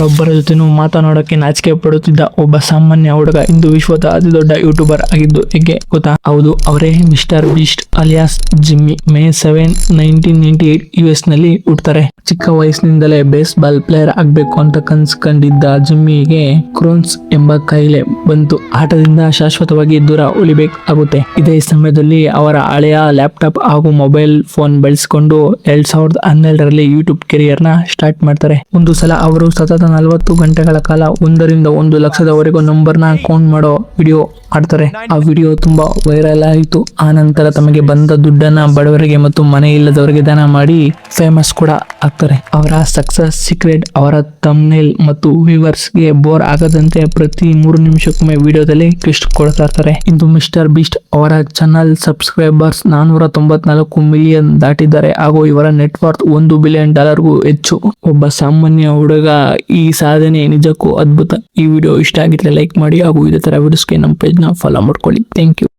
ಯಾರೊಬ್ಬರ ಜೊತೆನೂ ಮಾತನಾಡೋಕೆ ನಾಚಿಕೆ ಪಡುತ್ತಿದ್ದ ಒಬ್ಬ ಸಾಮಾನ್ಯ ಹುಡುಗ ಇಂದು ವಿಶ್ವದ ಅತಿ ದೊಡ್ಡ ಯೂಟ್ಯೂಬರ್ ಆಗಿದ್ದು ಹೇಗೆ ಗೊತ್ತಾ? ಹೌದು, ಅವರೇ Mister Beast alias Jimmy. May 7, 1998 US ನಲ್ಲಿ ಹುಟ್ಟುತ್ತಾರೆ. ಚಿಕ್ಕ ವಯಸ್ಸಿನಿಂದಲೇ ಬೇಸ್ಬಾಲ್ ಪ್ಲೇಯರ್ ಆಗ್ಬೇಕು ಅಂತ ಕನಸು ಕಂಡಿದ್ದ ಜಿಮ್ಮಿಗೆ ಕ್ರೋನ್ಸ್ ಎಂಬ ಕಾಯಿಲೆ ಬಂತು. ಆಟದಿಂದ ಶಾಶ್ವತವಾಗಿ ದೂರ ಉಳಿಬೇಕಾಗುತ್ತೆ. ಇದೇ ಸಮಯದಲ್ಲಿ ಅವರ ಹಳೆಯ ಲ್ಯಾಪ್ಟಾಪ್ ಹಾಗೂ ಮೊಬೈಲ್ ಫೋನ್ ಬಳಸಿಕೊಂಡು 2012ರಲ್ಲಿ ಯೂಟ್ಯೂಬ್ ಕೆರಿಯರ್ ನ ಸ್ಟಾರ್ಟ್ ಮಾಡ್ತಾರೆ. ಒಂದು ಸಲ ಅವರು ಸತತ 40 ಗಂಟೆಗಳ ಕಾಲ 1ರಿಂದ 1 ಲಕ್ಷದವರೆಗೂ ನಂಬರ್ ನ ಕೌಂಟ್ ಮಾಡೋ ವಿಡಿಯೋ ಮಾಡ್ತಾರೆ. ಆ ವಿಡಿಯೋ ತುಂಬಾ ವೈರಲ್ ಆಯಿತು. ಆ ನಂತರ ತಮಗೆ ಬಂದ ದುಡ್ಡನ್ನ ಬಡವರಿಗೆ ಮತ್ತು ಮನೆ ಇಲ್ಲದವರಿಗೆ ದಾನ ಮಾಡಿ ಫೇಮಸ್ ಕೂಡ ಆಗ್ತಾರೆ. ಅವರ ಸಕ್ಸಸ್ ಸೀಕ್ರೆಟ್ ಅವರ ಥಂಬ್ನೇಲ್ ಮತ್ತು ವ್ಯೂವರ್ಸ್ ಗೆ ಬೋರ್ ಆಗದಂತೆ ಪ್ರತಿ 3 ನಿಮಿಷಕ್ಕೊಮ್ಮೆ ವಿಡಿಯೋದಲ್ಲಿ ಟ್ವಿಸ್ಟ್ ಕೊಡ್ತಾ ಇರ್ತಾರೆ. ಇಂದು ಮಿಸ್ಟರ್ ಬೀಸ್ಟ್ ಅವರ ಚಾನಲ್ ಸಬ್ಸ್ಕ್ರೈಬರ್ಸ್ 494 ಮಿಲಿಯನ್ ದಾಟಿದ್ದಾರೆ ಹಾಗೂ ಇವರ ನೆಟ್ವರ್ತ್ $1 ಬಿಲಿಯನ್ ಗೂ ಹೆಚ್ಚು. ಒಬ್ಬ ಸಾಮಾನ್ಯ ಹುಡುಗ ಈ ಸಾಧನೆ ನಿಜಕ್ಕೂ ಅದ್ಭುತ. ಈ ವಿಡಿಯೋ ಇಷ್ಟ ಆಗಿದ್ರೆ ಲೈಕ್ ಮಾಡಿ ಹಾಗೂ ಇದೇ ತರ ವಿಡಿಯೋಸ್ಗೆ ನಮ್ಮ ಪೇಜ್ ನ ಫಾಲೋ ಮಾಡ್ಕೊಳ್ಳಿ. Thank you.